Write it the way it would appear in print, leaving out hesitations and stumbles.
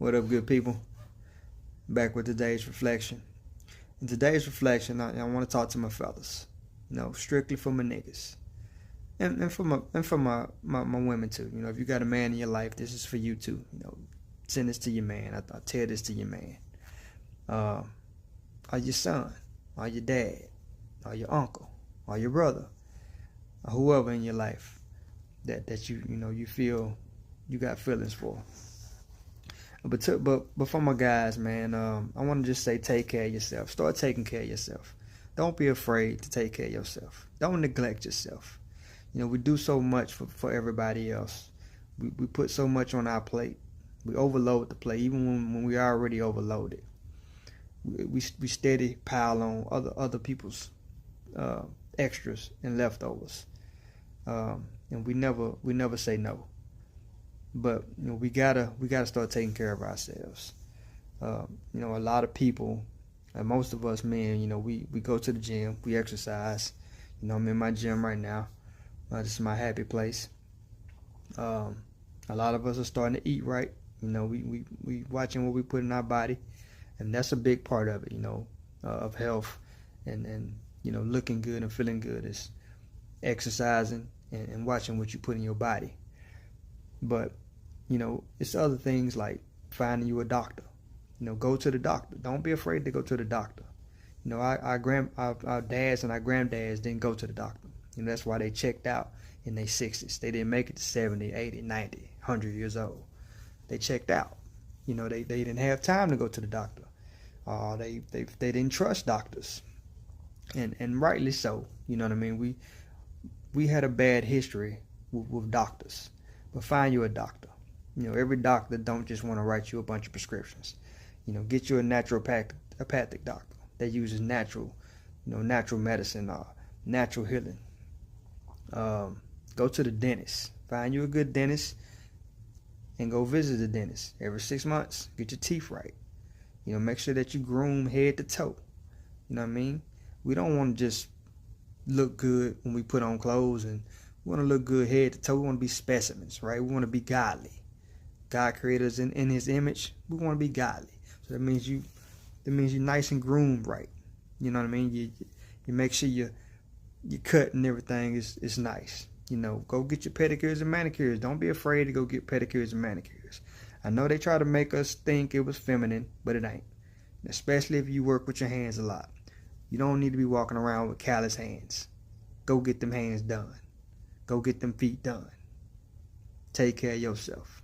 What up, good people? Back with today's reflection. In today's reflection, I want to talk to my fellas. Strictly for my niggas, and for my women too. If you got a man in your life, this is for you too. Send this to your man. I tell this to your man, or your son, or your dad, or your uncle, or your brother, or whoever in your life that you feel you got feelings for. But for my guys, man, I want to just say, take care of yourself. Start taking care of yourself. Don't be afraid to take care of yourself. Don't neglect yourself. We do so much for everybody else. We put so much on our plate. We overload the plate, even when we already overloaded. We steady pile on other people's extras and leftovers, and we never say no. But we gotta start taking care of ourselves. A lot of people, and most of us men, we go to the gym, we exercise. I'm in my gym right now. This is my happy place. A lot of us are starting to eat right. We watching what we put in our body, and that's a big part of it. Of health and looking good and feeling good is exercising and watching what you put in your body. But it's other things like finding you a doctor. Go to the doctor. Don't be afraid to go to the doctor. Our dads and our granddads didn't go to the doctor. That's why they checked out in their 60s. They didn't make it to 70, 80, 90, 100 years old. They checked out. They didn't have time to go to the doctor. They didn't trust doctors. And rightly so. You know what I mean? We had a bad history with doctors. But find you a doctor. Every doctor don't just want to write you a bunch of prescriptions. Get you a naturopathic doctor that uses natural medicine or natural healing. Go to the dentist. Find you a good dentist and go visit the dentist every 6 months. Get your teeth right. Make sure that you groom head to toe. You know what I mean? We don't want to just look good when we put on clothes, and we want to look good head to toe. We want to be specimens, right? We want to be godly. God created us in His image. We want to be godly. So that means you're nice and groomed right. You know what I mean? You make sure your cut and everything is nice. Go get your pedicures and manicures. Don't be afraid to go get pedicures and manicures. I know they try to make us think it was feminine, but it ain't. Especially if you work with your hands a lot. You don't need to be walking around with callous hands. Go get them hands done. Go get them feet done. Take care of yourself.